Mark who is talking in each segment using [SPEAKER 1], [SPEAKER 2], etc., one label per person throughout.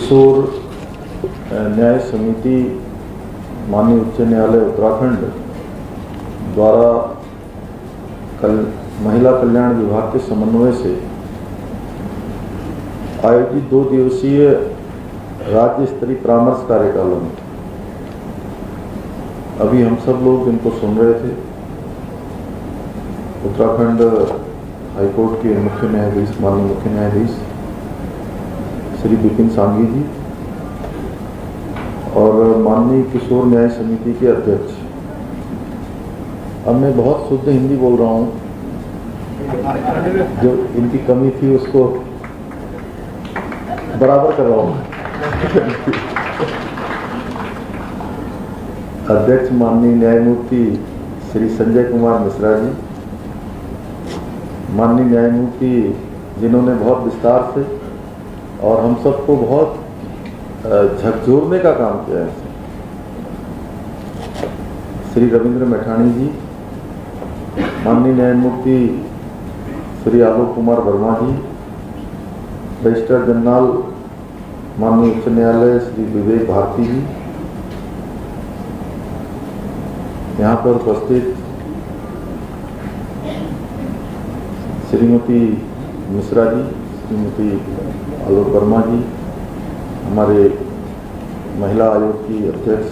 [SPEAKER 1] किशोर न्याय समिति माननीय उच्च न्यायालय उत्तराखंड द्वारा कल महिला कल्याण विभाग के समन्वय से आयोजित 2 दिवसीय राज्य स्तरीय परामर्श कार्यशाला में अभी हम सब लोग इनको सुन रहे थे। उत्तराखंड हाईकोर्ट के मुख्य न्यायाधीश माननीय मुख्य न्यायाधीश श्री विपिन सांघी जी और माननीय किशोर न्याय समिति के अध्यक्ष। अब मैं बहुत शुद्ध हिंदी बोल रहा हूँ, जो इनकी कमी थी उसको बराबर कर रहा हूँ। अध्यक्ष माननीय न्यायमूर्ति श्री संजय कुमार मिश्रा जी, माननीय न्यायमूर्ति जिन्होंने बहुत विस्तार से और हम सबको बहुत झकझोरने का काम किया है, श्री रविंद्र मैठाणी जी, माननीय न्यायमूर्ति श्री आलोक कुमार वर्मा जी, रजिस्ट्रार जनरल माननीय उच्च न्यायालय श्री विवेक भारती जी, यहाँ पर उपस्थित श्रीमती मिश्रा जी, श्रीमती आलोक वर्मा जी, हमारे महिला आयोग की अध्यक्ष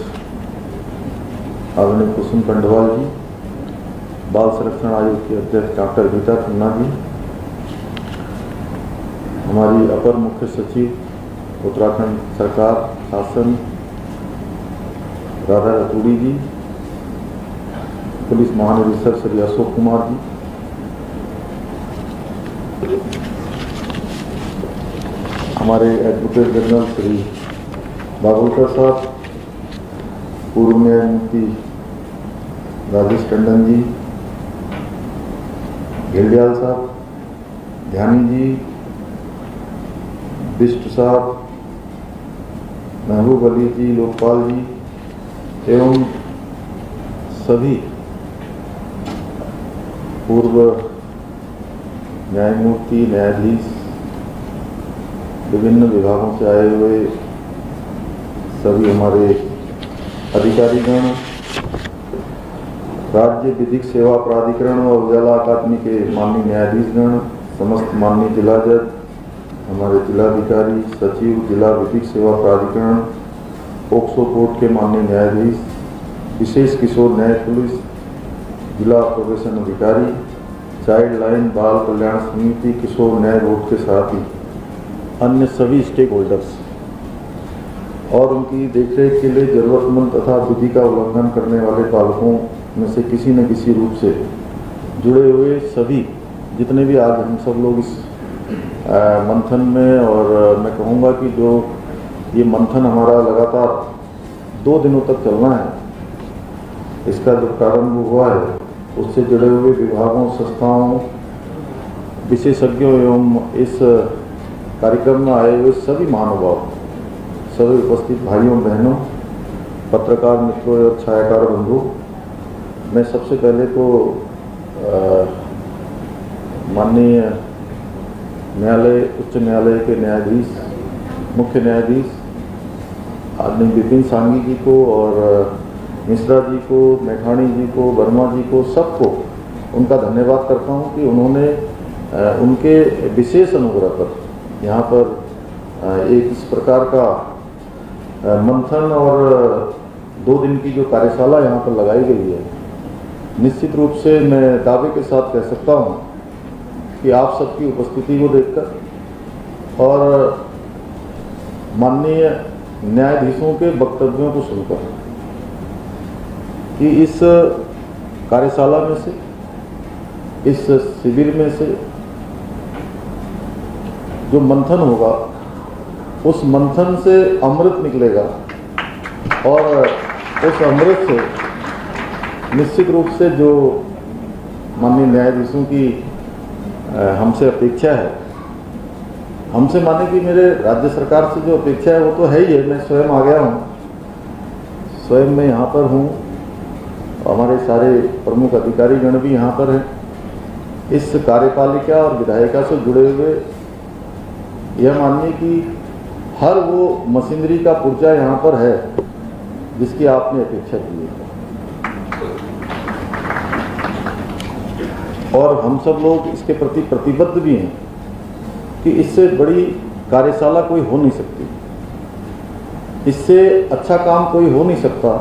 [SPEAKER 1] आदरणीय कुसुम खंडवाल जी, बाल संरक्षण आयोग के अध्यक्ष डॉक्टर गीता खन्ना जी, हमारी अपर मुख्य सचिव उत्तराखंड सरकार शासन राधा रतूड़ी जी, पुलिस महानिदेशक श्री अशोक कुमार जी, हमारे एडवोकेट जनरल श्री बाबुलकर साहब, पूर्व न्यायमूर्ति राजेश टंडन जी, गिलडियाल साहब, ध्यानी जी, बिष्ट साहब, महबूब अली जी, लोकपाल जी एवं सभी पूर्व न्यायमूर्ति न्यायाधीश, विभिन्न विभागों से आए हुए सभी हमारे अधिकारीगण, राज्य विधिक सेवा प्राधिकरण और उजाला अकादमी के माननीय न्यायाधीशगण, समस्त माननीय जिला जज, हमारे जिलाधिकारी, सचिव, जिला विधिक सेवा प्राधिकरण, पोक्सो कोर्ट के माननीय न्यायाधीश, विशेष किशोर न्याय पुलिस, जिला प्रोबेशन अधिकारी, चाइल्ड लाइन बाल कल्याण समिति, किशोर न्याय बोर्ड के साथ ही अन्य सभी स्टेक होल्डर्स और उनकी देखरेख के लिए जरूरतमंद तथा विधि का उल्लंघन करने वाले पालकों में से किसी न किसी रूप से जुड़े हुए सभी जितने भी आज हम सब लोग इस मंथन में, और मैं कहूँगा कि जो ये मंथन हमारा लगातार 2 दिनों तक चलना है, इसका जो प्रारंभ हुआ है उससे जुड़े हुए विभागों, संस्थाओं, विशेषज्ञों एवं इस कार्यक्रम में आए हुए सभी महानुभाव, सभी उपस्थित भाइयों बहनों, पत्रकार मित्रों और छायाकार बंधु, मैं सबसे पहले तो माननीय न्यायालय उच्च न्यायालय के न्यायाधीश, मुख्य न्यायाधीश आदरणीय विपिन सांघी जी को और मिश्रा जी को, मैठाणी जी को, वर्मा जी को, सबको उनका धन्यवाद करता हूं कि उन्होंने उनके विशेष अनुग्रह पर यहाँ पर एक इस प्रकार का मंथन और 2 दिन की जो कार्यशाला यहाँ पर लगाई गई है, निश्चित रूप से मैं दावे के साथ कह सकता हूँ कि आप सबकी उपस्थिति को देखकर और माननीय न्यायाधीशों के वक्तव्यों को सुनकर कि इस कार्यशाला में से, इस शिविर में से जो मंथन होगा उस मंथन से अमृत निकलेगा और उस अमृत से निश्चित रूप से जो माननीय न्यायाधीशों की हमसे अपेक्षा है, हमसे माने कि मेरे राज्य सरकार से जो अपेक्षा है वो तो है ही है। मैं स्वयं आ गया हूँ, स्वयं मैं यहाँ पर हूँ, हमारे सारे प्रमुख अधिकारीगण भी यहाँ पर हैं। इस कार्यपालिका और विधायिका से जुड़े हुए यह मानिए कि हर वो मशीनरी का पुर्जा यहाँ पर है जिसकी आपने अपेक्षा की है। और हम सब लोग इसके प्रति प्रतिबद्ध भी हैं कि इससे बड़ी कार्यशाला कोई हो नहीं सकती, इससे अच्छा काम कोई हो नहीं सकता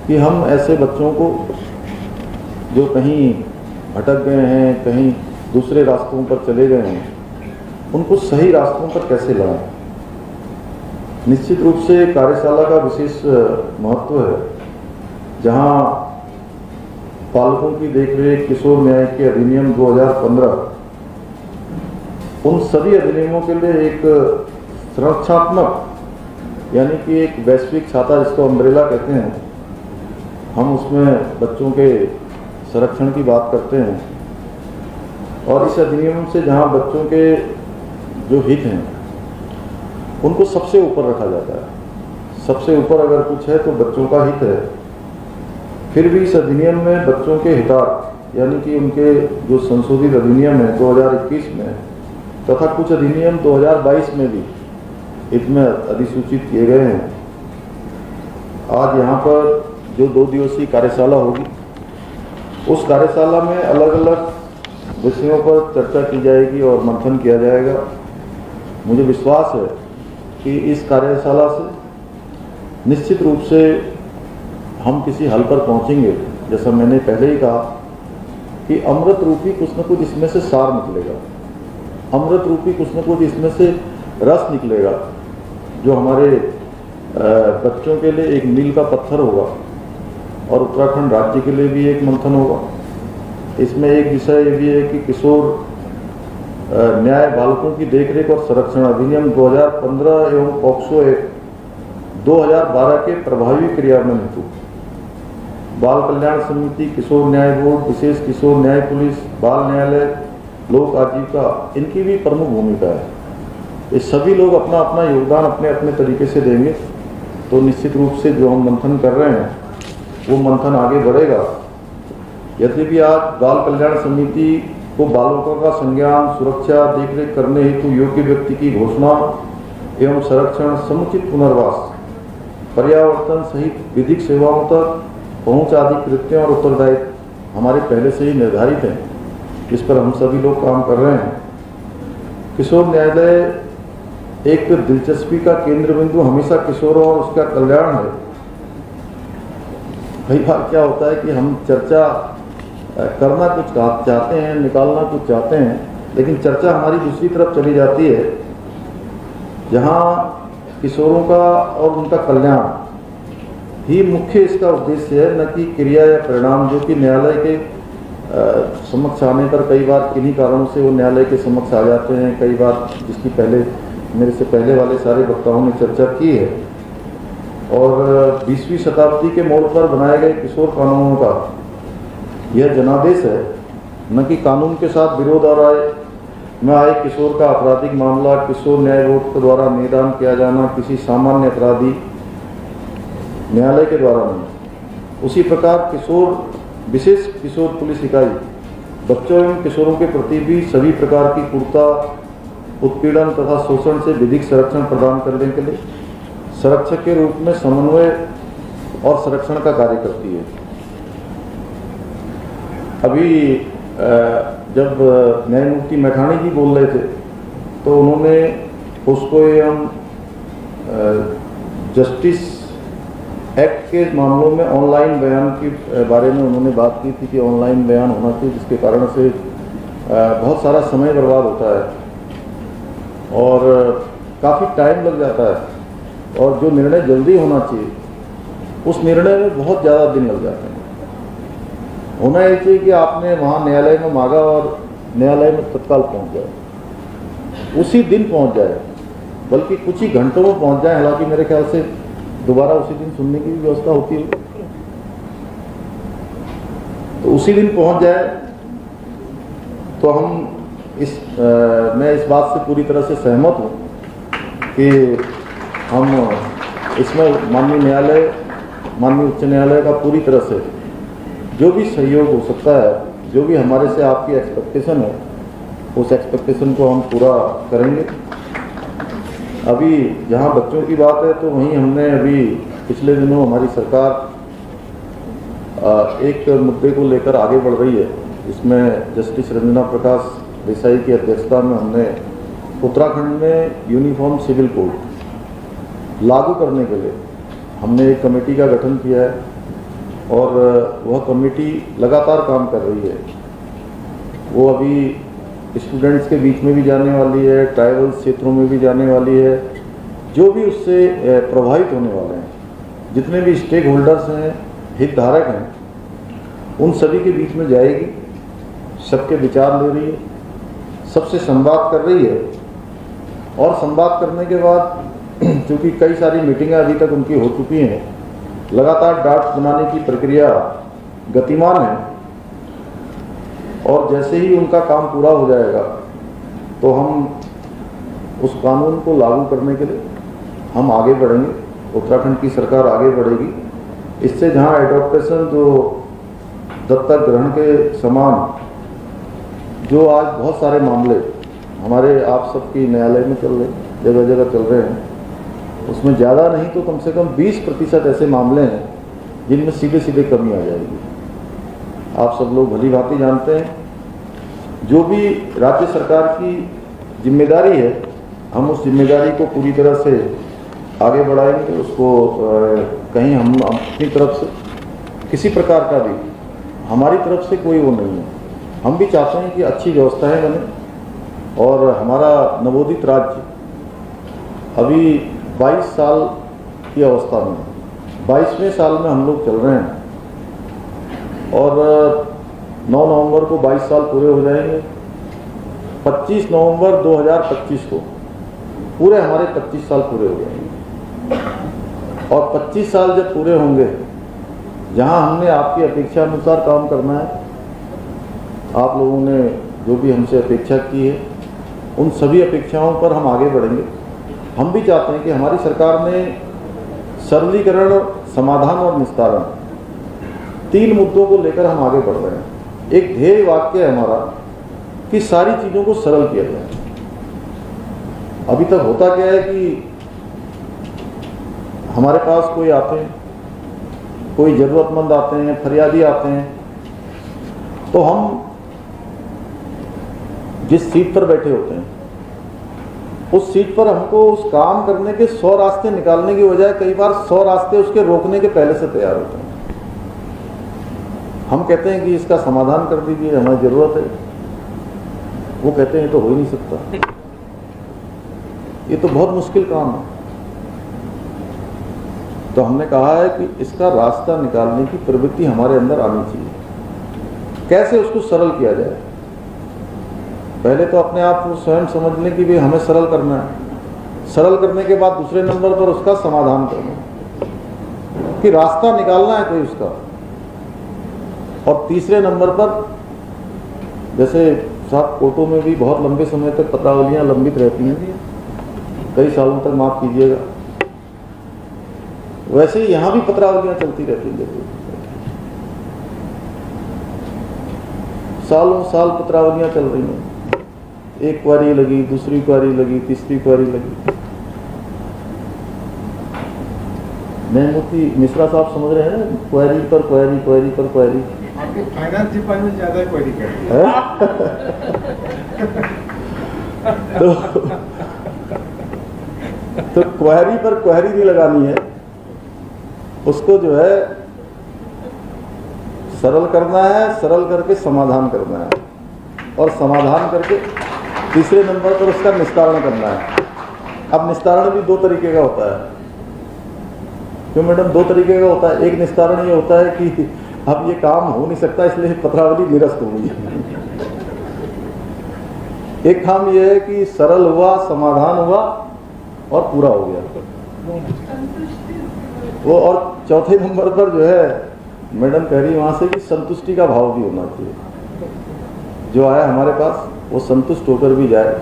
[SPEAKER 1] कि हम ऐसे बच्चों को जो कहीं भटक गए हैं, कहीं दूसरे रास्तों पर चले गए हैं, उनको सही रास्तों पर कैसे लाएं। निश्चित रूप से कार्यशाला का विशेष महत्व है, जहां पालकों की देखरेख किशोर न्याय के अधिनियम 2015 उन सभी अधिनियमों के लिए एक संरक्षणात्मक यानी कि एक वैश्विक छाता जिसको अम्ब्रेला कहते हैं, हम उसमें बच्चों के संरक्षण की बात करते हैं। और इस अधिनियम से जहां बच्चों के जो हित हैं उनको सबसे ऊपर रखा जाता है, सबसे ऊपर अगर कुछ है तो बच्चों का हित है। फिर भी इस अधिनियम में बच्चों के हितार्थ यानी कि उनके जो संशोधित अधिनियम है 2021 में तथा कुछ अधिनियम 2022 में भी इसमें अधिसूचित किए गए हैं। आज यहाँ पर जो 2 दिवसीय कार्यशाला होगी, उस कार्यशाला में अलग अलग विषयों पर चर्चा की जाएगी और मंथन किया जाएगा। मुझे विश्वास है कि इस कार्यशाला से निश्चित रूप से हम किसी हल पर पहुंचेंगे। जैसा मैंने पहले ही कहा कि अमृत रूपी कुछ न कुछ इसमें से सार निकलेगा, अमृत रूपी कुछ न कुछ इसमें से रस निकलेगा, जो हमारे बच्चों के लिए एक मील का पत्थर होगा और उत्तराखंड राज्य के लिए भी एक मंथन होगा। इसमें एक विषय ये भी है कि किशोर न्याय बालकों की देखरेख और संरक्षण अधिनियम 2015 एवं पॉक्सो एक्ट 2012 के प्रभावी क्रियान्वयन हेतु बाल कल्याण समिति, किशोर न्याय बोर्ड, विशेष किशोर न्याय पुलिस, बाल न्यायालय, लोक आजीविका, इनकी भी प्रमुख भूमिका है। ये सभी लोग अपना अपना योगदान अपने अपने तरीके से देंगे तो निश्चित रूप से जो हम मंथन कर रहे हैं वो मंथन आगे बढ़ेगा। यदि भी आज बाल कल्याण समिति को बालकों का संज्ञान, सुरक्षा, देखरेख करने हेतु योग्य व्यक्ति की घोषणा एवं संरक्षण, समुचित पुनर्वास, पर्यावर्तन सहित विधिक सेवाओं तक पहुंच आदि कृत्यों और उत्तरदायित्व हमारे पहले से ही निर्धारित हैं, जिस पर हम सभी लोग काम कर रहे हैं। किशोर न्यायालय एक दिलचस्पी का केंद्र बिंदु हमेशा किशोरों और उसका कल्याण है। कई बार क्या होता है कि हम चर्चा करना कुछ चाहते हैं, निकालना कुछ चाहते हैं, लेकिन चर्चा हमारी दूसरी तरफ चली जाती है, जहां किशोरों का और उनका कल्याण ही मुख्य इसका उद्देश्य है, न कि क्रिया या परिणाम, जो कि न्यायालय के समक्ष आने पर कई बार किन्हीं कारणों से वो न्यायालय के समक्ष आ जाते हैं। कई बार जिसकी पहले मेरे से पहले वाले सारे वक्ताओं ने चर्चा की है। और 20वीं शताब्दी के मोड़ पर बनाए गए किशोर कानूनों का यह जनादेश है, न कि कानून के साथ विरोध और आए किशोर का आपराधिक मामला किशोर न्याय बोर्ड के द्वारा निदान किया जाना किसी सामान्य अपराधी न्यायालय के द्वारा नहीं। उसी प्रकार विशेष किशोर पुलिस इकाई बच्चों एवं किशोरों के प्रति भी सभी प्रकार की क्रूरता, उत्पीड़न तथा शोषण से विधिक संरक्षण प्रदान करने के लिए संरक्षक के रूप में समन्वय और संरक्षण का कार्य करती है। अभी जब न्यायमूर्ति मैठाणी जी बोल रहे थे तो उन्होंने पोस्को एवं जस्टिस एक्ट के मामलों में ऑनलाइन बयान के बारे में उन्होंने बात की थी कि ऑनलाइन बयान होना चाहिए, जिसके कारण से बहुत सारा समय बर्बाद होता है और काफ़ी टाइम लग जाता है, और जो निर्णय जल्दी होना चाहिए उस निर्णय में बहुत ज़्यादा दिन लग जाते हैं। होना ये चाहिए कि आपने वहाँ न्यायालय में मांगा और न्यायालय में तत्काल पहुँच जाए, उसी दिन पहुँच जाए, बल्कि कुछ ही घंटों में पहुँच जाए। हालांकि मेरे ख्याल से दोबारा उसी दिन सुनने की भी व्यवस्था होती है, तो उसी दिन पहुंच जाए तो हम मैं इस बात से पूरी तरह से सहमत हूं कि हम इसमें माननीय न्यायालय, माननीय उच्च न्यायालय का पूरी तरह से जो भी सहयोग हो सकता है, जो भी हमारे से आपकी एक्सपेक्टेशन है, उस एक्सपेक्टेशन को हम पूरा करेंगे। अभी जहाँ बच्चों की बात है तो वहीं हमने अभी पिछले दिनों हमारी सरकार एक मुद्दे को लेकर आगे बढ़ रही है। इसमें जस्टिस रंजना प्रकाश देसाई की अध्यक्षता में हमने उत्तराखंड में यूनिफॉर्म सिविल कोड लागू करने के लिए हमने एक कमेटी का गठन किया है और वह कमेटी लगातार काम कर रही है। वो अभी स्टूडेंट्स के बीच में भी जाने वाली है, ट्राइबल क्षेत्रों में भी जाने वाली है, जो भी उससे प्रभावित होने वाले हैं, जितने भी स्टेक होल्डर्स हैं, हितधारक हैं, उन सभी के बीच में जाएगी, सबके विचार ले रही है, सबसे संवाद कर रही है। और संवाद करने के बाद क्योंकि कई सारी मीटिंगें अभी तक उनकी हो चुकी हैं, लगातार ड्राफ्ट बनाने की प्रक्रिया गतिमान है और जैसे ही उनका काम पूरा हो जाएगा तो हम उस कानून को लागू करने के लिए हम आगे बढ़ेंगे। उत्तराखंड की सरकार आगे बढ़ेगी। इससे जहां एडॉप्टेशन जो दत्तक ग्रहण के समान जो आज बहुत सारे मामले हमारे आप सबकी न्यायालय में चल रहे, जगह जगह चल रहे हैं, उसमें ज़्यादा नहीं तो कम से कम 20% ऐसे मामले हैं जिनमें सीधे सीधे कमी आ जाएगी। आप सब लोग भली भांति जानते हैं, जो भी राज्य सरकार की जिम्मेदारी है, हम उस जिम्मेदारी को पूरी तरह से आगे बढ़ाएंगे। उसको कहीं हम अपनी तरफ से किसी प्रकार का भी हमारी तरफ से कोई वो नहीं है। हम भी चाहते हैं कि अच्छी व्यवस्थाएं बने और हमारा नवोदित राज्य अभी 22 साल की अवस्था में, 22वें साल में हम लोग चल रहे हैं और 9 नवंबर को 22 साल पूरे हो जाएंगे। 25 नवंबर 2025 को पूरे हमारे 25 साल पूरे हो जाएंगे और 25 साल जब पूरे होंगे, जहां हमने आपकी अपेक्षा अनुसार काम करना है, आप लोगों ने जो भी हमसे अपेक्षा की है, उन सभी अपेक्षाओं पर हम आगे बढ़ेंगे। हम भी चाहते हैं कि हमारी सरकार ने सरलीकरण, समाधान और निस्तारण 3 मुद्दों को लेकर हम आगे बढ़ रहे हैं। एक ध्येय वाक्य है हमारा कि सारी चीज़ों को सरल किया जाए। अभी तक होता क्या है कि हमारे पास कोई आते हैं, कोई ज़रूरतमंद आते हैं, फरियादी आते हैं, तो हम जिस सीट पर बैठे होते हैं उस सीट पर हमको उस काम करने के 100 रास्ते निकालने की बजाय कई बार 100 रास्ते उसके रोकने के पहले से तैयार होते हैं। हम कहते हैं कि इसका समाधान कर दीजिए, हमें ज़रूरत है। वो कहते हैं तो हो ही नहीं सकता, ये तो बहुत मुश्किल काम है। तो हमने कहा है कि इसका रास्ता निकालने की प्रवृत्ति हमारे अंदर आनी चाहिए। कैसे उसको सरल किया जाए? पहले तो अपने आप को स्वयं समझ लें कि भाई हमें सरल करना है। सरल करने के बाद दूसरे नंबर पर उसका समाधान करना, कि रास्ता निकालना है कोई उसका। और तीसरे नंबर पर, जैसे साहब कोर्टों में भी बहुत लंबे समय तक पत्रावलियां लंबित रहती हैं, कई सालों तक, माफ कीजिएगा, वैसे ही यहाँ भी पत्रावलियां चलती रहती हैं। सालों साल पत्रावलियां चल रही हैं, एक क्वारी लगी, दूसरी क्वारी लगी, तीसरी क्वारी लगी। न्यायमूर्ति मिश्रा साहब समझ रहे हैं, क्वारी पर क्वारी, क्वारी पर क्वारी।
[SPEAKER 2] आपके फाइनेंस डिपार्टमेंट ज्यादा क्वारी करती है।
[SPEAKER 1] तो क्वारी पर क्वारी नहीं लगानी है, उसको जो है सरल करना है, सरल करके समाधान करना है, और समाधान करके तीसरे नंबर पर उसका निस्तारण करना है। अब निस्तारण भी 2 तरीके का होता है। क्यों मैडम? 2 तरीके का होता है। एक निस्तारण ये होता है कि अब ये काम हो नहीं सकता, इसलिए पत्रावली निरस्त हो गई। एक काम ये है कि सरल हुआ, समाधान हुआ और पूरा हो गया वो। और चौथे नंबर पर जो है मैडम कह रही वहां से कि संतुष्टि का भाव भी होना चाहिए। जो आया हमारे पास वो संतुष्ट होकर भी जाए।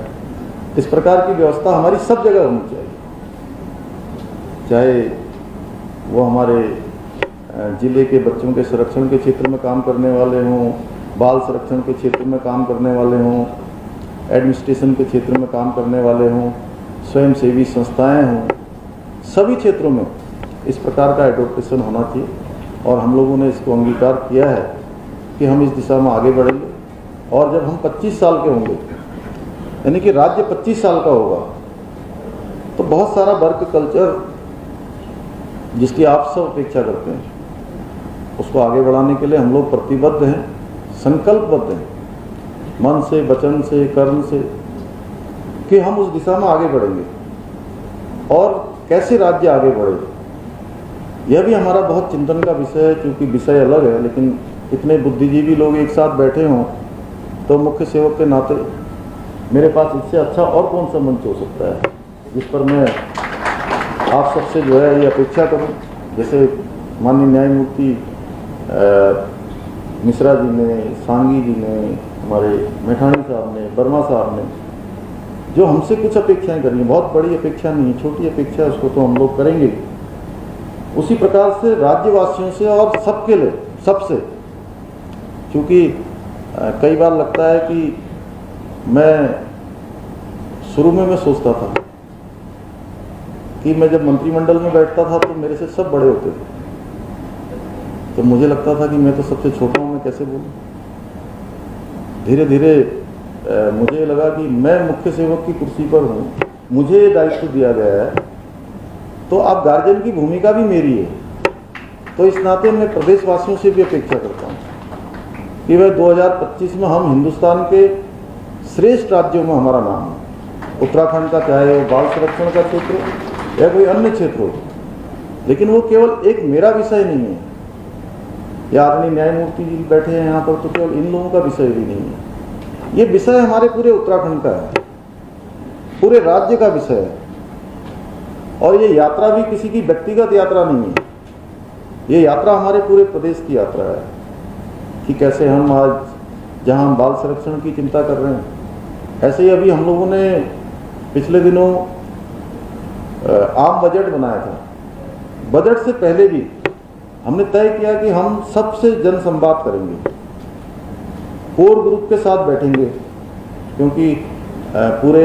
[SPEAKER 1] इस प्रकार की व्यवस्था हमारी सब जगह होनी चाहिए, चाहे वो हमारे जिले के बच्चों के संरक्षण के क्षेत्र में काम करने वाले हों, बाल संरक्षण के क्षेत्र में काम करने वाले हों, एडमिनिस्ट्रेशन के क्षेत्र में काम करने वाले हों, स्वयंसेवी संस्थाएं हों, सभी क्षेत्रों में इस प्रकार का एडोप्टेशन होना चाहिए। और हम लोगों ने इसको अंगीकार किया है कि हम इस दिशा में आगे बढ़ेंगे। और जब हम 25 साल के होंगे, यानी कि राज्य 25 साल का होगा, तो बहुत सारा वर्क कल्चर जिसकी आप सब अपेक्षा करते हैं, उसको आगे बढ़ाने के लिए हम लोग प्रतिबद्ध हैं, संकल्पबद्ध हैं, मन से, वचन से, कर्म से, कि हम उस दिशा में आगे बढ़ेंगे। और कैसे राज्य आगे बढ़े, यह भी हमारा बहुत चिंतन का विषय है। क्योंकि विषय अलग है, लेकिन इतने बुद्धिजीवी लोग एक साथ बैठे हों, तो मुख्य सेवक के नाते मेरे पास इससे अच्छा और कौन सा मंच हो सकता है जिस पर मैं आप सबसे जो है ये अपेक्षा करूं। जैसे माननीय न्यायमूर्ति मिश्रा जी ने, सांगी जी ने, हमारे मैठाणी साहब ने, वर्मा साहब ने जो हमसे कुछ अपेक्षाएं करी, बहुत बड़ी अपेक्षा नहीं, छोटी अपेक्षा है, उसको तो हम लोग करेंगे। उसी प्रकार से राज्यवासियों से और सबके लिए, सबसे, क्योंकि कई बार लगता है कि मैं शुरू में मैं सोचता था कि मैं जब मंत्रिमंडल में बैठता था तो मेरे से सब बड़े होते थे, तो मुझे लगता था कि मैं तो सबसे छोटा हूँ, मैं कैसे बोलूँ। धीरे धीरे मुझे लगा कि मैं मुख्य सेवक की कुर्सी पर हूँ, मुझे ये दायित्व दिया गया है, तो अब गार्जियन की भूमिका भी मेरी है। तो इस नाते मैं प्रदेशवासियों से भी अपेक्षा करता हूँ कि वह 2025 में हम हिंदुस्तान के श्रेष्ठ राज्यों में हमारा नाम है। उत्तराखंड का चाहे वो बाल संरक्षण का क्षेत्र हो या कोई अन्य क्षेत्र हो, लेकिन वो केवल एक मेरा विषय नहीं है, या आदरणीय न्यायमूर्ति जी बैठे हैं यहाँ पर, तो केवल इन लोगों का विषय भी नहीं है। ये विषय हमारे पूरे उत्तराखंड का है, पूरे राज्य का विषय है। और ये यात्रा भी किसी की व्यक्तिगत यात्रा नहीं है, ये यात्रा हमारे पूरे प्रदेश की यात्रा है कि कैसे हम आज जहां हम बाल संरक्षण की चिंता कर रहे हैं, ऐसे ही अभी हम लोगों ने पिछले दिनों आम बजट बनाया था। बजट से पहले भी हमने तय किया कि हम सबसे जन संवाद करेंगे, कोर ग्रुप के साथ बैठेंगे, क्योंकि पूरे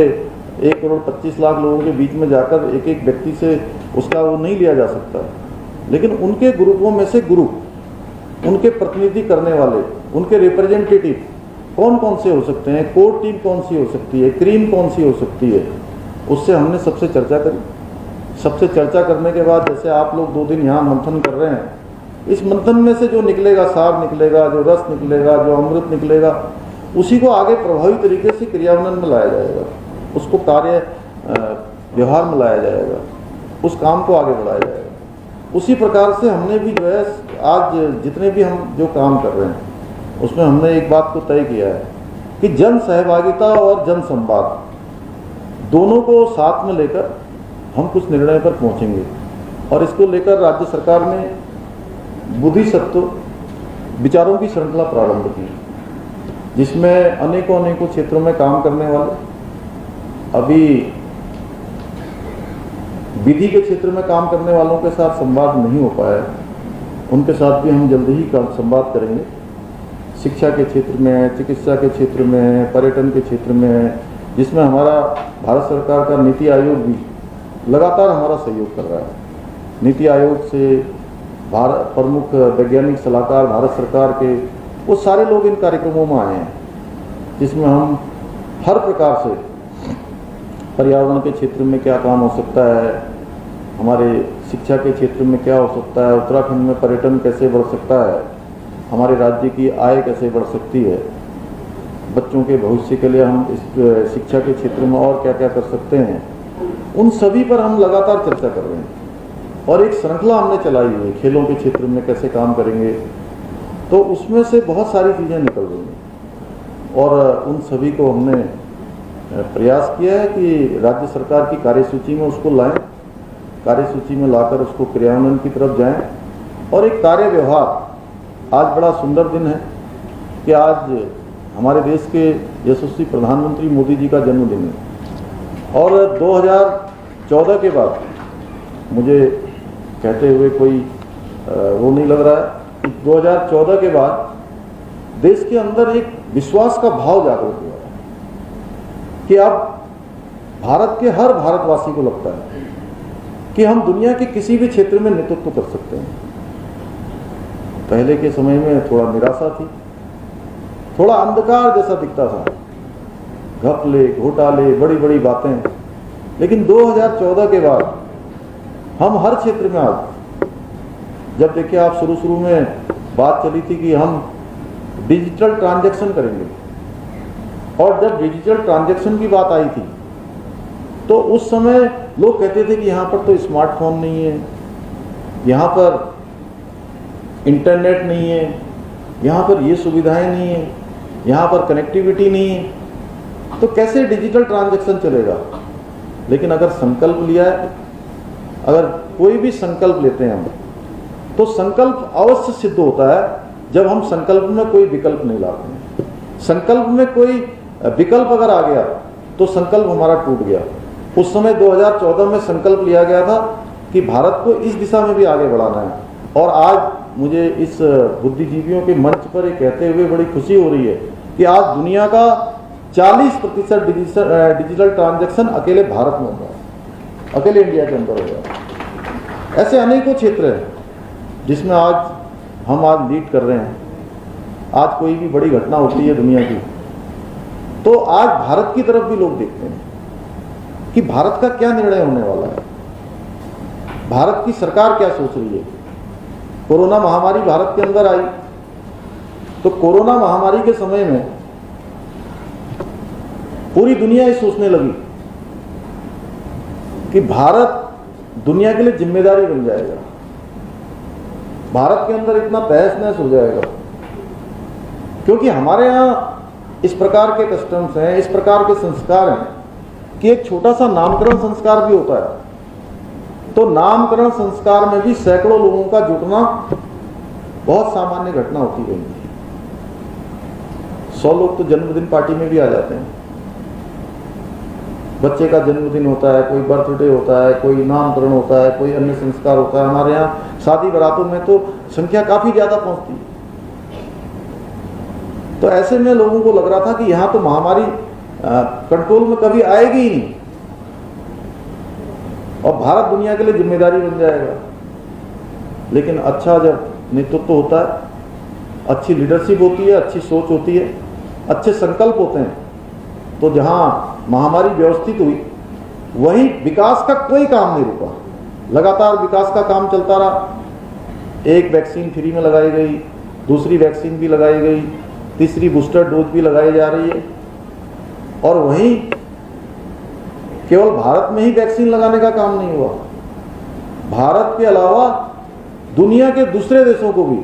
[SPEAKER 1] 1 करोड़ 25 लाख लोगों के बीच में जाकर एक एक व्यक्ति से उसका वो नहीं लिया जा सकता। लेकिन उनके ग्रुपों में से ग्रुप, उनके प्रतिनिधि करने वाले, उनके रिप्रेजेंटेटिव कौन कौन से हो सकते हैं, कोर टीम कौन सी हो सकती है, क्रीम कौन सी हो सकती है, उससे हमने सबसे चर्चा करी। सबसे चर्चा करने के बाद जैसे आप लोग 2 दिन यहाँ मंथन कर रहे हैं, इस मंथन में से जो निकलेगा, सार निकलेगा, जो रस निकलेगा, जो अमृत निकलेगा, उसी को आगे प्रभावी तरीके से क्रियान्वयन में लाया जाएगा, उसको कार्य व्यवहार में लाया जाएगा, उस काम को आगे बढ़ाया जाएगा। उसी प्रकार से हमने भी जो है आज जितने भी हम जो काम कर रहे हैं उसमें हमने एक बात को तय किया है कि जन सहभागिता और जन संवाद दोनों को साथ में लेकर हम कुछ निर्णय पर पहुंचेंगे। और इसको लेकर राज्य सरकार ने बुद्धिसत्व विचारों की श्रृंखला प्रारंभ की, जिसमें अनेकों क्षेत्रों में काम करने वाले, अभी विधि के क्षेत्र में काम करने वालों के साथ संवाद नहीं हो पाया, उनके साथ भी हम जल्द ही संवाद करेंगे। शिक्षा के क्षेत्र में, चिकित्सा के क्षेत्र में, पर्यटन के क्षेत्र में, जिसमें हमारा भारत सरकार का नीति आयोग भी लगातार हमारा सहयोग कर रहा है। नीति आयोग से भारत प्रमुख वैज्ञानिक सलाहकार भारत सरकार के, वो सारे लोग इन कार्यक्रमों में आए हैं, जिसमें हम हर प्रकार से पर्यावरण के क्षेत्र में क्या काम हो सकता है, हमारे शिक्षा के क्षेत्र में क्या हो सकता है, उत्तराखंड में पर्यटन कैसे बढ़ सकता है, हमारे राज्य की आय कैसे बढ़ सकती है, बच्चों के भविष्य के लिए हम इस शिक्षा के क्षेत्र में और क्या क्या कर सकते हैं, उन सभी पर हम लगातार चर्चा कर रहे हैं। और एक श्रृंखला हमने चलाई हुई है, खेलों के क्षेत्र में कैसे काम करेंगे, तो उसमें से बहुत सारी चीज़ें निकल रही हैं। और उन सभी को हमने प्रयास किया है कि राज्य सरकार की कार्यसूची में उसको लाएं, कार्यसूची में लाकर उसको क्रियान्वयन की तरफ जाएं। और एक कार्य व्यवहार, आज बड़ा सुंदर दिन है कि आज हमारे देश के यशस्वी प्रधानमंत्री मोदी जी का जन्मदिन है। और 2014 के बाद मुझे कहते हुए कोई वो नहीं लग रहा है, 2014 के बाद देश के अंदर एक विश्वास का भाव जागृत हुआ है कि अब भारत के हर भारतवासी को लगता है कि हम दुनिया के किसी भी क्षेत्र में नेतृत्व कर सकते हैं। पहले के समय में थोड़ा निराशा थी, थोड़ा अंधकार जैसा दिखता था, घपले, घोटाले, बड़ी बड़ी बातें। लेकिन 2014 के बाद हम हर क्षेत्र में आज, जब देखिए आप शुरू में बात चली थी कि हम डिजिटल ट्रांजैक्शन करेंगे, और जब डिजिटल ट्रांजैक्शन की बात आई थी तो उस समय लोग कहते थे कि यहाँ पर तो स्मार्टफोन नहीं है, यहाँ पर इंटरनेट नहीं है, यहाँ पर ये सुविधाएं नहीं है, यहाँ पर कनेक्टिविटी नहीं है, तो कैसे डिजिटल ट्रांजैक्शन चलेगा। लेकिन अगर संकल्प लिया है, अगर कोई भी संकल्प लेते हैं हम, तो संकल्प अवश्य सिद्ध होता है जब हम संकल्प में कोई विकल्प नहीं लाते हैं। संकल्प में कोई विकल्प अगर आ गया तो संकल्प हमारा टूट गया। उस समय 2014 में संकल्प लिया गया था कि भारत को इस दिशा में भी आगे बढ़ाना है, और आज मुझे इस बुद्धिजीवियों के मंच पर ये कहते हुए बड़ी खुशी हो रही है कि आज दुनिया का 40% डिजिटल ट्रांजैक्शन अकेले भारत में होगा, अकेले इंडिया के अंदर होगा। ऐसे अनेकों क्षेत्र हैं जिसमें आज हम लीड कर रहे हैं। आज कोई भी बड़ी घटना होती है दुनिया की, तो आज भारत की तरफ भी लोग देखते हैं कि भारत का क्या निर्णय होने वाला है, भारत की सरकार क्या सोच रही है। कोरोना महामारी भारत के अंदर आई, तो कोरोना महामारी के समय में पूरी दुनिया ये सोचने लगी कि भारत दुनिया के लिए जिम्मेदारी बन जाएगा, भारत के अंदर इतना तहस नहस हो जाएगा, क्योंकि हमारे यहाँ इस प्रकार के कस्टम्स हैं, इस प्रकार के संस्कार हैं कि एक छोटा सा नामकरण संस्कार भी होता है, तो नामकरण संस्कार में भी सैकड़ों लोगों का जुटना बहुत सामान्य घटना होती गई। 100 लोग तो जन्मदिन पार्टी में भी आ जाते हैं। बच्चे का जन्मदिन होता है, कोई बर्थडे होता है, कोई नामकरण होता है, कोई अन्य संस्कार होता है। हमारे यहाँ शादी बारातों में तो संख्या काफी ज्यादा पहुंचती है। तो ऐसे में लोगों को लग रहा था कि यहाँ तो महामारी कंट्रोल में कभी आएगी ही नहीं, और भारत दुनिया के लिए जिम्मेदारी बन जाएगा। लेकिन अच्छा जब नेतृत्व होता है, अच्छी लीडरशिप होती है, अच्छी सोच होती है, अच्छे संकल्प होते हैं, तो जहां महामारी व्यवस्थित हुई वहीं विकास का कोई काम नहीं रुका, लगातार विकास का काम चलता रहा। एक वैक्सीन फ्री में लगाई गई, दूसरी वैक्सीन भी लगाई गई, तीसरी बूस्टर डोज भी लगाई जा रही है, और वहीं केवल भारत में ही वैक्सीन लगाने का काम नहीं हुआ, भारत के अलावा दुनिया के दूसरे देशों को भी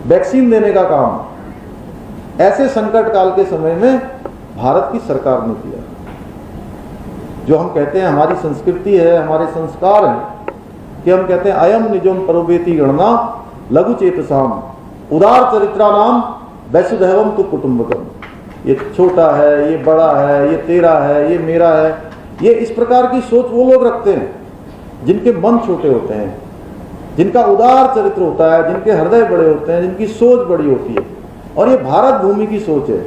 [SPEAKER 1] वैक्सीन देने का काम ऐसे संकट काल के समय में भारत की सरकार ने किया। जो हम कहते हैं हमारी संस्कृति है, हमारे संस्कार हैं कि हम कहते हैं अयम निजम परोवेति गणना लघु चेतसाम उदार चरित्रा नाम वैसुधैवम तु कुटुंबकम। ये छोटा है, ये बड़ा है, ये तेरा है, ये मेरा है, ये इस प्रकार की सोच वो लोग रखते हैं जिनके मन छोटे होते हैं, जिनका उदार चरित्र होता है, जिनके हृदय बड़े होते हैं, जिनकी सोच बड़ी होती है। और ये भारत भूमि की सोच है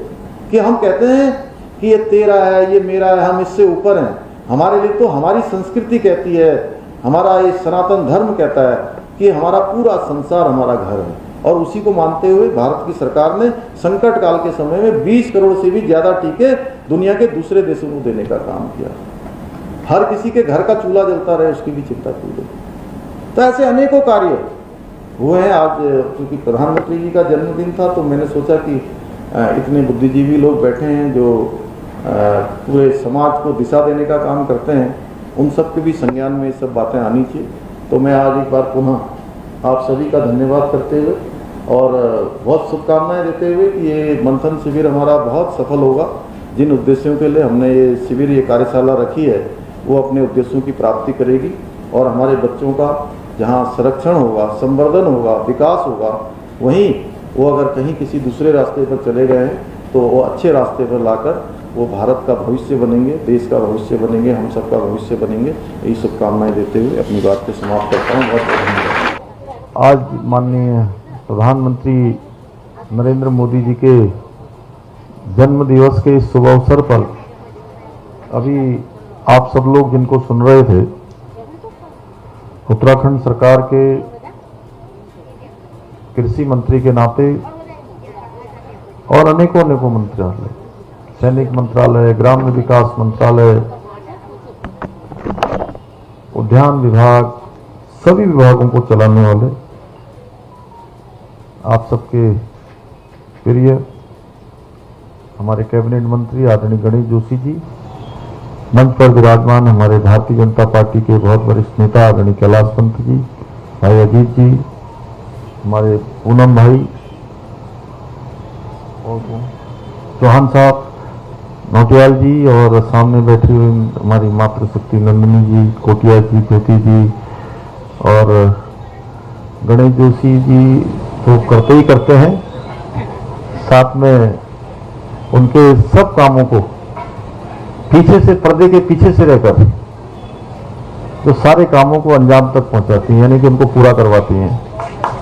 [SPEAKER 1] कि हम कहते हैं कि ये तेरा है, ये मेरा है, हम इससे ऊपर हैं। हमारे लिए तो हमारी संस्कृति कहती है, हमारा ये सनातन धर्म कहता है कि हमारा पूरा संसार हमारा घर है, और उसी को मानते हुए भारत की सरकार ने संकट काल के समय में 20 करोड़ से भी ज्यादा टीके दुनिया के दूसरे देशों को देने का काम किया। हर किसी के घर का चूल्हा जलता रहे उसकी भी चिंता की गई। तो ऐसे अनेकों कार्य हुए हैं। आज क्योंकि प्रधानमंत्री जी का जन्मदिन था तो मैंने सोचा कि इतने बुद्धिजीवी लोग बैठे हैं जो पूरे समाज को दिशा देने का काम करते हैं, उन सब के भी संज्ञान में ये सब बातें आनी चाहिए। तो मैं आज एक बार पुनः आप सभी का धन्यवाद करते हुए और बहुत शुभकामनाएं देते हुए कि ये मंथन शिविर हमारा बहुत सफल होगा। जिन उद्देश्यों के लिए हमने ये शिविर, ये कार्यशाला रखी है, वो अपने उद्देश्यों की प्राप्ति करेगी और हमारे बच्चों का जहाँ संरक्षण होगा, संवर्धन होगा, विकास होगा, वहीं वो अगर कहीं किसी दूसरे रास्ते पर चले गए हैं तो वो अच्छे रास्ते पर लाकर वो भारत का भविष्य बनेंगे, देश का भविष्य बनेंगे, हम सबका भविष्य बनेंगे। यही शुभकामनाएं देते हुए अपनी बात को समाप्त करता हूँ। बहुत बहुत धन्यवाद। आज माननीय प्रधानमंत्री नरेंद्र मोदी जी के जन्म दिवस के इस शुभ अवसर पर अभी आप सब लोग जिनको सुन रहे थे, उत्तराखंड सरकार के कृषि मंत्री के नाते और अनेकों मंत्रालय, सैनिक मंत्रालय, ग्राम्य विकास मंत्रालय, उद्यान विभाग, सभी विभागों को चलाने वाले आप सबके प्रिय हमारे कैबिनेट मंत्री आदरणीय गणेश जोशी जी, मंच पर विराजमान हमारे भारतीय जनता पार्टी के बहुत वरिष्ठ नेता आदरणीय कैलाश पंत जी, भाई अजीत जी, हमारे पूनम भाई और चौहान साहब, नौटियाल जी, और सामने बैठी हुई हमारी मातृशक्ति नंदिनी जी, कोटिया जी, ज्योति जी और गणेश जोशी जी तो करते ही करते हैं, साथ में उनके सब कामों को पीछे से, पर्दे के पीछे से रहकर जो सारे कामों को अंजाम तक पहुंचाती हैं, यानी कि उनको पूरा करवाती हैं,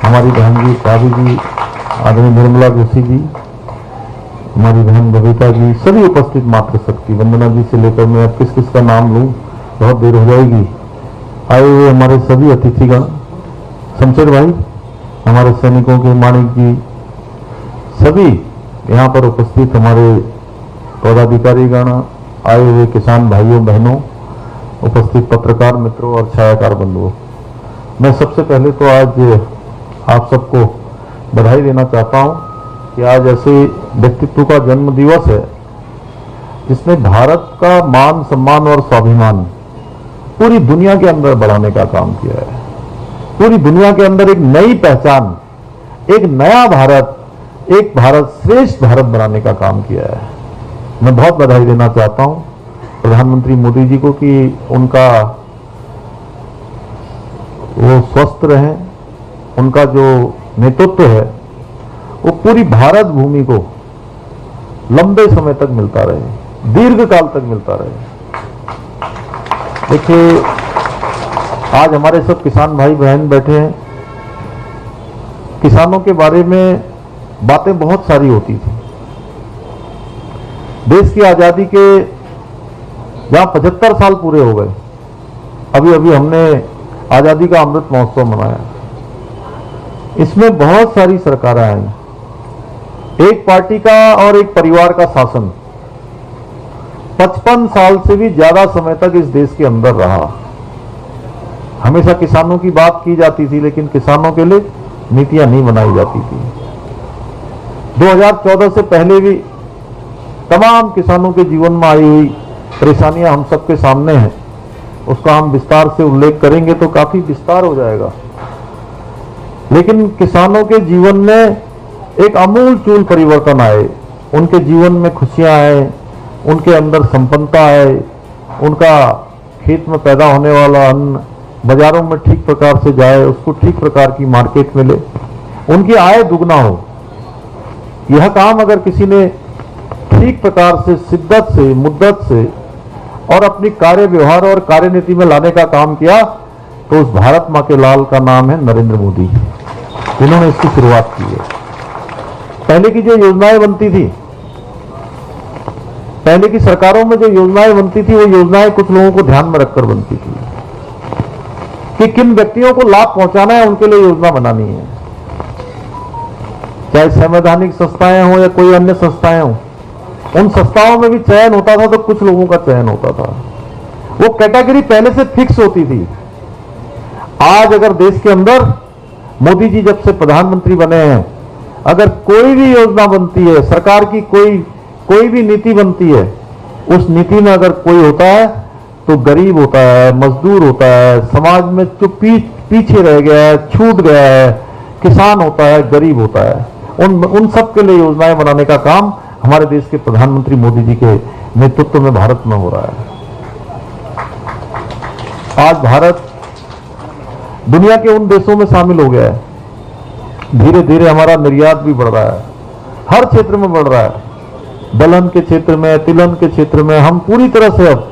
[SPEAKER 1] हमारी बहन जी, भाभी जी, आदरणीय निर्मला जोशी जी, हमारी बहन बबीता जी, सभी उपस्थित मातृशक्ति, वंदना जी से लेकर मैं अब किस किस का नाम लूं, बहुत देर हो जाएगी। आए हुए हमारे सभी अतिथिगण, शमशेर भाई, हमारे सैनिकों के माणिक जी, सभी यहाँ पर उपस्थित हमारे पदाधिकारीगण, आए हुए किसान भाइयों बहनों, उपस्थित पत्रकार मित्रों और छायाकार बंधुओं, मैं सबसे पहले तो आज आप सबको बधाई देना चाहता हूँ कि आज ऐसे व्यक्तित्व का जन्म दिवस है जिसने भारत का मान सम्मान और स्वाभिमान पूरी दुनिया के अंदर बढ़ाने का काम किया है, पूरी दुनिया के अंदर एक नई पहचान, एक नया भारत, एक भारत श्रेष्ठ भारत बनाने का काम किया है। मैं बहुत बधाई देना चाहता हूं प्रधानमंत्री मोदी जी को कि उनका वो स्वस्थ रहें, उनका जो नेतृत्व है वो पूरी भारत भूमि को लंबे समय तक मिलता रहे, दीर्घ काल तक मिलता रहे। देखिए, आज हमारे सब किसान भाई बहन बैठे हैं, किसानों के बारे में बातें बहुत सारी होती थी। देश की आजादी के जहां 75 साल पूरे हो गए, अभी अभी हमने आजादी का अमृत महोत्सव मनाया, इसमें बहुत सारी सरकारें आई, एक पार्टी का और एक परिवार का शासन 55 साल से भी ज्यादा समय तक इस देश के अंदर रहा। हमेशा किसानों की बात की जाती थी, लेकिन किसानों के लिए नीतियां नहीं बनाई जाती थी। 2014 से पहले भी तमाम किसानों के जीवन में आई हुई परेशानियां हम सबके सामने हैं, उसका हम विस्तार से उल्लेख करेंगे तो काफी विस्तार हो जाएगा। लेकिन किसानों के जीवन में एक आमूल चूल परिवर्तन आए, उनके जीवन में खुशियां आए, उनके अंदर संपन्नता आए, उनका खेत में पैदा होने वाला अन्न बाजारों में ठीक प्रकार से जाए, उसको ठीक प्रकार की मार्केट मिले, उनकी आय दुगना हो। यह काम अगर किसी ने ठीक प्रकार से, शिद्दत से, मुद्दत से और अपनी कार्य व्यवहार और कार्यनीति में लाने का काम किया तो उस भारत मां के लाल का नाम है नरेंद्र मोदी, जिन्होंने इसकी शुरुआत की है। पहले की जो योजनाएं बनती थी, पहले की सरकारों में जो योजनाएं बनती थी, वो योजनाएं कुछ लोगों को ध्यान में रखकर बनती थी कि किन व्यक्तियों को लाभ पहुंचाना है, उनके लिए योजना बनानी है। चाहे संवैधानिक संस्थाएं हो या कोई अन्य संस्थाएं हो, उन संस्थाओं में भी चयन होता था तो कुछ लोगों का चयन होता था, वो कैटेगरी पहले से फिक्स होती थी। आज अगर देश के अंदर मोदी जी जब से प्रधानमंत्री बने हैं, अगर कोई भी योजना बनती है, सरकार की कोई भी नीति बनती है, उस नीति में अगर कोई होता है तो गरीब होता है, मजदूर होता है, समाज में जो पीछे रह गया है, छूट गया है, किसान होता है, गरीब होता है, उन सब के लिए योजनाएं बनाने का काम हमारे देश के प्रधानमंत्री मोदी जी के नेतृत्व में भारत में हो रहा है। आज भारत दुनिया के उन देशों में शामिल हो गया है, धीरे धीरे हमारा निर्यात भी बढ़ रहा है, हर क्षेत्र में बढ़ रहा है, दलहन के क्षेत्र में, तिलहन के क्षेत्र में। हम पूरी तरह से अब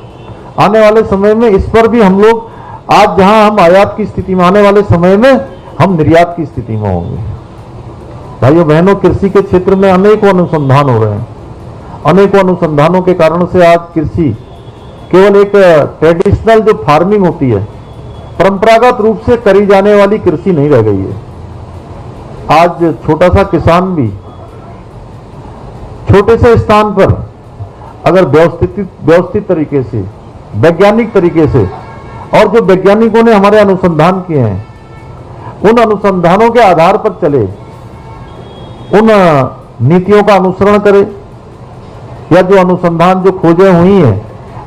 [SPEAKER 1] आने वाले समय में इस पर भी हम लोग, आज जहां हम आयात की स्थिति में, आने वाले समय में हम निर्यात की स्थिति में होंगे। भाइयों बहनों, कृषि के क्षेत्र में अनेकों अनुसंधान हो रहे हैं, अनेकों अनुसंधानों के कारण से आज कृषि
[SPEAKER 3] केवल एक ट्रेडिशनल जो फार्मिंग होती है, परंपरागत रूप से करी जाने वाली कृषि नहीं रह गई है। आज छोटा सा किसान भी छोटे से स्थान पर अगर व्यवस्थित तरीके से, वैज्ञानिक तरीके से, और जो वैज्ञानिकों ने हमारे अनुसंधान किए हैं उन अनुसंधानों के आधार पर चले, उन नीतियों का अनुसरण करे, या जो अनुसंधान जो खोजें हुई हैं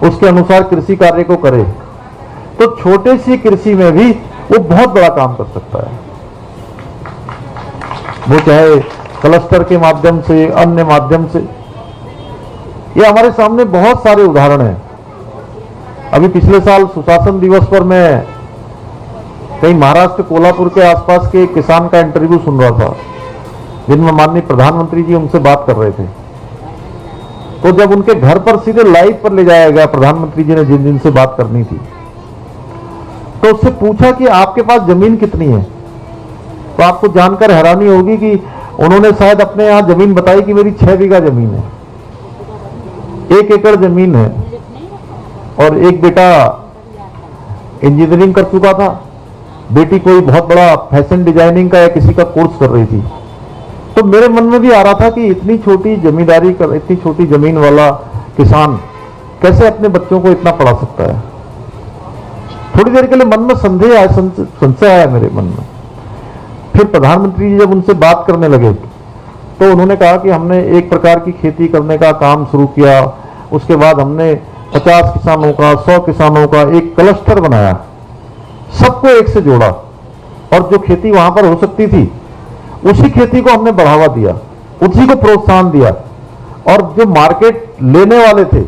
[SPEAKER 3] उसके अनुसार कृषि कार्य को करे, तो छोटे सी कृषि में भी वो बहुत बड़ा काम कर सकता है। वो चाहे क्लस्टर के माध्यम से, अन्य माध्यम से। ये हमारे सामने बहुत सारे उदाहरण हैं। अभी पिछले साल सुशासन दिवस पर मैं कहीं महाराष्ट्र कोल्हापुर के आसपास के किसान का इंटरव्यू सुन रहा था, जिनमें माननीय प्रधानमंत्री जी उनसे बात कर रहे थे। तो जब उनके घर पर सीधे लाइव पर ले जाया गया, प्रधानमंत्री जी ने जिन जिनसे बात करनी थी, तो उससे पूछा कि आपके पास जमीन कितनी है। तो आपको जानकर हैरानी होगी कि उन्होंने शायद अपने यहां जमीन बताई कि मेरी 6 बीघा जमीन है, 1 एकड़ जमीन है, और एक बेटा इंजीनियरिंग कर चुका था, बेटी कोई बहुत बड़ा फैशन डिजाइनिंग का या किसी का कोर्स कर रही थी। तो मेरे मन में भी आ रहा था कि इतनी छोटी जमींदारी कर, इतनी छोटी जमीन वाला किसान कैसे अपने बच्चों को इतना पढ़ा सकता है। थोड़ी देर के लिए मन में संदेह आया, संशय आया मेरे मन में। फिर प्रधानमंत्री जी जब उनसे बात करने लगे तो उन्होंने कहा कि हमने एक प्रकार की खेती करने का काम शुरू किया, उसके बाद हमने 50 किसानों का, 100 किसानों का एक क्लस्टर बनाया, सबको एक से जोड़ा, और जो खेती वहां पर हो सकती थी उसी खेती को हमने बढ़ावा दिया, उसी को प्रोत्साहन दिया, और जो मार्केट लेने वाले थे,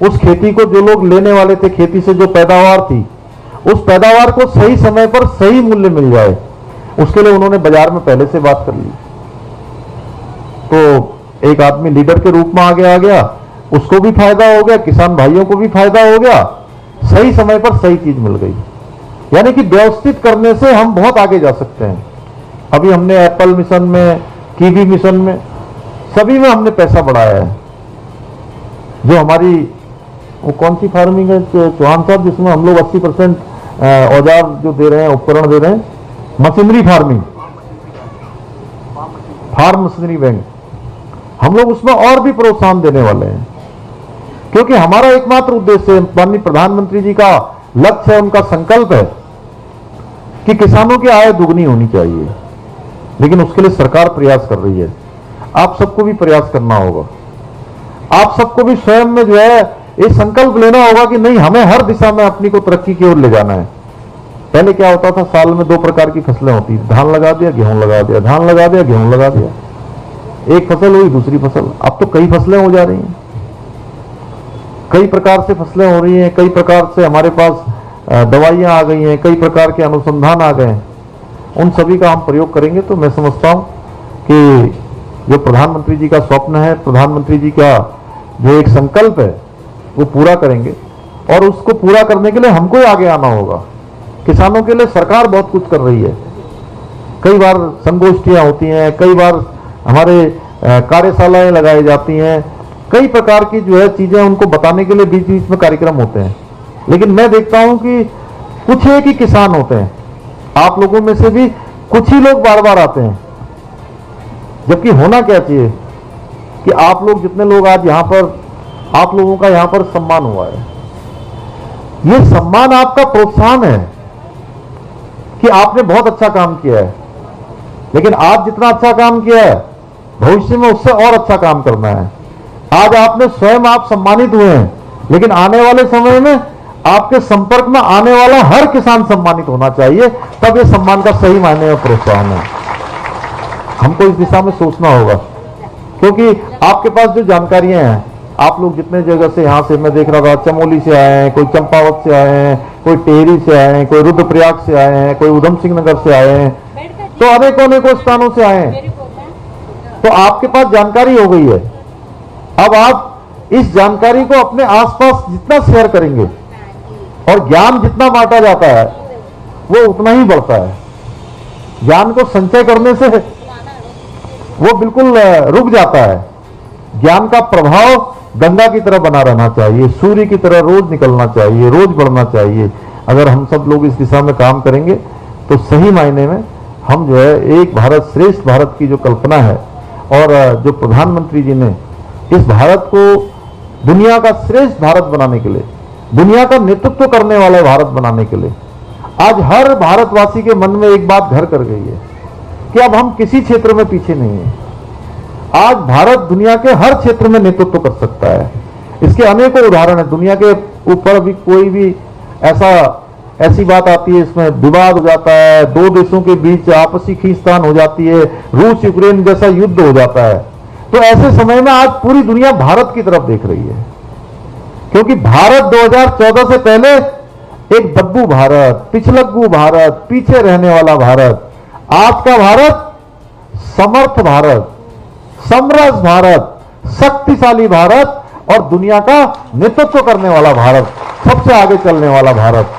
[SPEAKER 3] उस खेती को जो लोग लेने वाले थे, खेती से जो पैदावार थी, उस पैदावार को सही समय पर सही मूल्य मिल जाए, उसके लिए उन्होंने बाजार में पहले से बात कर ली। तो एक आदमी लीडर के रूप में आगे आ गया, उसको भी फायदा हो गया, किसान भाइयों को भी फायदा हो गया, सही समय पर सही चीज मिल गई। यानी कि व्यवस्थित करने से हम बहुत आगे जा सकते हैं। अभी हमने एप्पल मिशन में, कीवी मिशन में, सभी में हमने पैसा बढ़ाया है। जो हमारी वो कौन सी फार्मिंग है चौहान साहब, जिसमें हम लोग 80% औजार जो दे रहे हैं, उपकरण दे रहे हैं, machinery farming, farm machinery bank, हम लोग उसमें और भी प्रोत्साहन देने वाले हैं। क्योंकि हमारा एकमात्र उद्देश्य, माननीय प्रधानमंत्री जी का लक्ष्य है, उनका संकल्प है कि किसानों की आय दुगनी होनी चाहिए। लेकिन उसके लिए सरकार प्रयास कर रही है। आप सबको भी प्रयास करना होगा। आप सबको भी स्वयं में जो है ये संकल्प लेना होगा कि नहीं, हमें हर दिशा में अपनी को तरक्की की ओर ले जाना है। पहले क्या होता था, साल में 2 प्रकार की फसलें होती, धान लगा दिया, गेहूं लगा दिया, धान लगा दिया, गेहूं लगा दिया, एक फसल हुई, दूसरी फसल। अब तो कई फसलें हो जा रही हैं, कई प्रकार से फसलें हो रही हैं, कई प्रकार से हमारे पास दवाइयां आ गई हैं, कई प्रकार के अनुसंधान आ गए हैं। उन सभी का हम प्रयोग करेंगे तो मैं समझता हूं कि जो प्रधानमंत्री जी का स्वप्न है, प्रधानमंत्री जी का जो एक संकल्प है, वो पूरा करेंगे। और उसको पूरा करने के लिए हमको ही आगे आना होगा। किसानों के लिए सरकार बहुत कुछ कर रही है। कई बार संगोष्ठियां होती हैं, कई बार हमारे कार्यशालाएं लगाई जाती हैं, कई प्रकार की जो है चीजें उनको बताने के लिए बीच बीच में कार्यक्रम होते हैं। लेकिन मैं देखता हूं कि कुछ एक ही किसान होते हैं, आप लोगों में से भी कुछ ही लोग बार बार आते हैं। जबकि होना क्या चाहिए कि आप लोग जितने लोग आज यहां पर, आप लोगों का यहां पर सम्मान हुआ है, यह सम्मान आपका प्रोत्साहन है कि आपने बहुत अच्छा काम किया है। लेकिन आप जितना अच्छा काम किया है, भविष्य में उससे और अच्छा काम करना है। आज आपने स्वयं आप सम्मानित हुए हैं, लेकिन आने वाले समय में आपके संपर्क में आने वाला हर किसान सम्मानित होना चाहिए, तब यह सम्मान का सही मायने में प्रोत्साहन है। हमको इस दिशा में सोचना होगा, क्योंकि आपके पास जो जानकारियां हैं, आप लोग जितने जगह से, यहां से मैं देख रहा था, चमोली से आए हैं, कोई चंपावत से आए हैं, कोई टेहरी से आए हैं, कोई रुद्रप्रयाग से आए हैं, कोई उधम सिंह नगर से आए हैं, तो अनेकों स्थानों से आए हैं। तो आपके पास जानकारी हो गई है। अब आप इस जानकारी को अपने आसपास जितना शेयर करेंगे और ज्ञान जितना बांटा जाता है, वो उतना ही बढ़ता है। ज्ञान को संचय करने से वो बिल्कुल रुक जाता है। ज्ञान का प्रभाव गंगा की तरह बना रहना चाहिए, सूर्य की तरह रोज निकलना चाहिए, रोज बढ़ना चाहिए। अगर हम सब लोग इस दिशा में काम करेंगे तो सही मायने में हम जो है एक भारत श्रेष्ठ भारत की जो कल्पना है और जो प्रधानमंत्री जी ने इस भारत को दुनिया का श्रेष्ठ भारत बनाने के लिए, दुनिया का नेतृत्व करने वाला भारत बनाने के लिए आज हर भारतवासी के मन में एक बात घर कर गई है कि अब हम किसी क्षेत्र में पीछे नहीं हैं। आज भारत दुनिया के हर क्षेत्र में नेतृत्व कर सकता है। इसके अनेकों उदाहरण हैं। दुनिया के ऊपर भी कोई भी ऐसी बात आती है, इसमें विवाद हो जाता है, दो देशों के बीच आपसी खींचतान हो जाती है, रूस यूक्रेन जैसा युद्ध हो जाता है, तो ऐसे समय में आज पूरी दुनिया भारत की तरफ देख रही है। क्योंकि भारत 2014 से पहले एक दब्बू भारत, पिछलग्गू भारत, पीछे रहने वाला भारत, आज का भारत समर्थ भारत, समरस भारत, शक्तिशाली भारत और दुनिया का नेतृत्व करने वाला भारत, सबसे आगे चलने वाला भारत।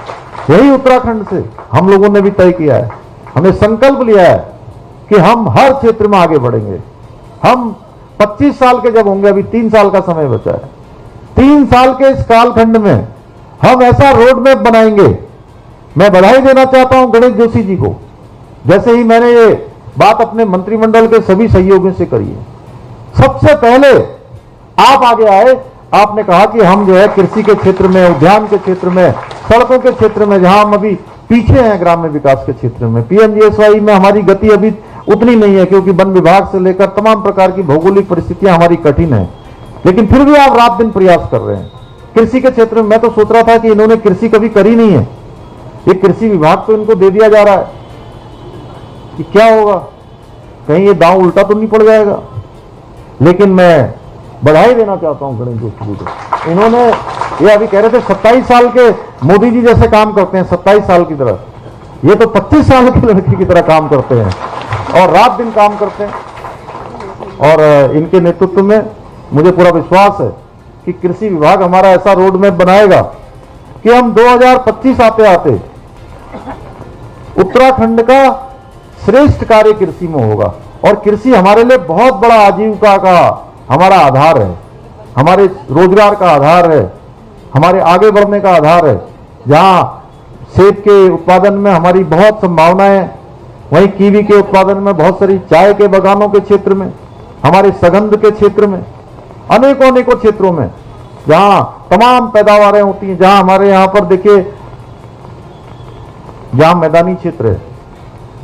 [SPEAKER 3] यही उत्तराखंड से हम लोगों ने भी तय किया है, हमने संकल्प लिया है कि हम हर क्षेत्र में आगे बढ़ेंगे। हम 25 साल के जब होंगे, अभी 3 साल का समय बचा है, 3 साल के इस कालखंड में हम ऐसा रोड मैप बनाएंगे। मैं बधाई देना चाहता हूं गणेश जोशी जी को, जैसे ही मैंने ये बात अपने मंत्रिमंडल के सभी सहयोगियों से करी है, सबसे पहले आप आगे आए, आपने कहा कि हम जो है कृषि के क्षेत्र में, उद्यान के क्षेत्र में, सड़कों के क्षेत्र में, जहां हम अभी पीछे हैं ग्राम्य विकास के क्षेत्र में, पीएमजीएसवाई में हमारी गति अभी उतनी नहीं है क्योंकि वन विभाग से लेकर तमाम प्रकार की भौगोलिक परिस्थितियां हमारी कठिन है, लेकिन फिर भी आप रात दिन प्रयास कर रहे हैं। कृषि के क्षेत्र में मैं तो सोच रहा था कि इन्होंने कृषि कभी करी नहीं है, ये कृषि विभाग तो इनको दे दिया जा रहा है कि क्या होगा, कहीं ये दांव उल्टा तो नहीं पड़ जाएगा। लेकिन मैं बधाई देना चाहता हूं गणेश जोशी जी को। इन्होंने ये अभी कह रहे थे 27 साल के मोदी जी जैसे काम करते हैं, 27 साल की तरह, ये तो 25 साल की लड़की की तरह काम करते हैं और रात दिन काम करते हैं। और इनके नेतृत्व में मुझे पूरा विश्वास है कि कृषि विभाग हमारा ऐसा रोड मैप बनाएगा कि हम 2025 आते आते उत्तराखंड का श्रेष्ठ कार्य कृषि में होगा। और कृषि हमारे लिए बहुत बड़ा आजीविका का हमारा आधार है, हमारे रोजगार का आधार है, हमारे आगे बढ़ने का आधार है। जहां सेब के उत्पादन में हमारी बहुत संभावनाएं हैं, वहीं कीवी के उत्पादन में, बहुत सारी चाय के बागानों के क्षेत्र में, हमारे सगंध के क्षेत्र में, अनेकों क्षेत्रों में जहां तमाम पैदावारें होती हैं। जहां हमारे यहां पर देखिए, जहां मैदानी क्षेत्र है,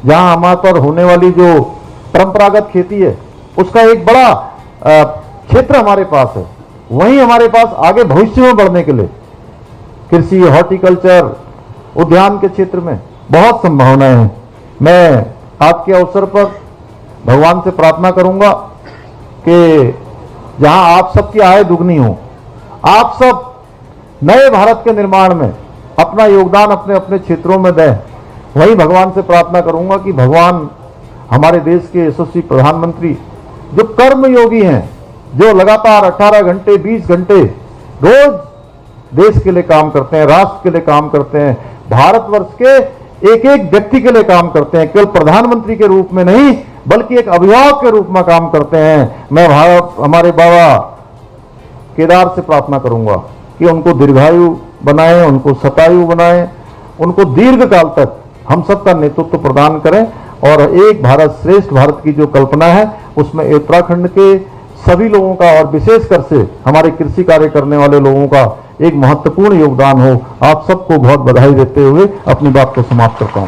[SPEAKER 3] जहां हमारे पर होने वाली जो परंपरागत खेती है उसका एक बड़ा क्षेत्र हमारे पास है, वहीं हमारे पास आगे भविष्य में बढ़ने के लिए कृषि, हॉर्टिकल्चर, उद्यान के क्षेत्र में बहुत संभावनाएं हैं। मैं आज के अवसर पर भगवान से प्रार्थना करूंगा कि जहां आप सबकी आय दुगनी हो, आप सब नए भारत के निर्माण में अपना योगदान अपने अपने क्षेत्रों में दें। वही भगवान से प्रार्थना करूंगा कि भगवान हमारे देश के यशस्वी प्रधानमंत्री जो कर्मयोगी हैं, जो लगातार 18 घंटे 20 घंटे रोज देश के लिए काम करते हैं, राष्ट्र के लिए काम करते हैं, भारतवर्ष के एक एक व्यक्ति के लिए काम करते हैं, केवल प्रधानमंत्री के रूप में नहीं बल्कि एक अभिभावक के रूप में काम करते हैं। मैं हमारे बाबा केदार से प्रार्थना करूंगा कि उनको दीर्घायु बनाएं, उनको शतायु बनाएं, उनको दीर्घ काल तक हम सबका नेतृत्व प्रदान करें और एक भारत श्रेष्ठ भारत की जो कल्पना है उसमें उत्तराखंड के सभी लोगों का और विशेषकर से हमारे कृषि कार्य करने वाले लोगों का एक महत्वपूर्ण योगदान हो। आप सबको बहुत बधाई देते हुए अपनी बात को समाप्त करता हूं।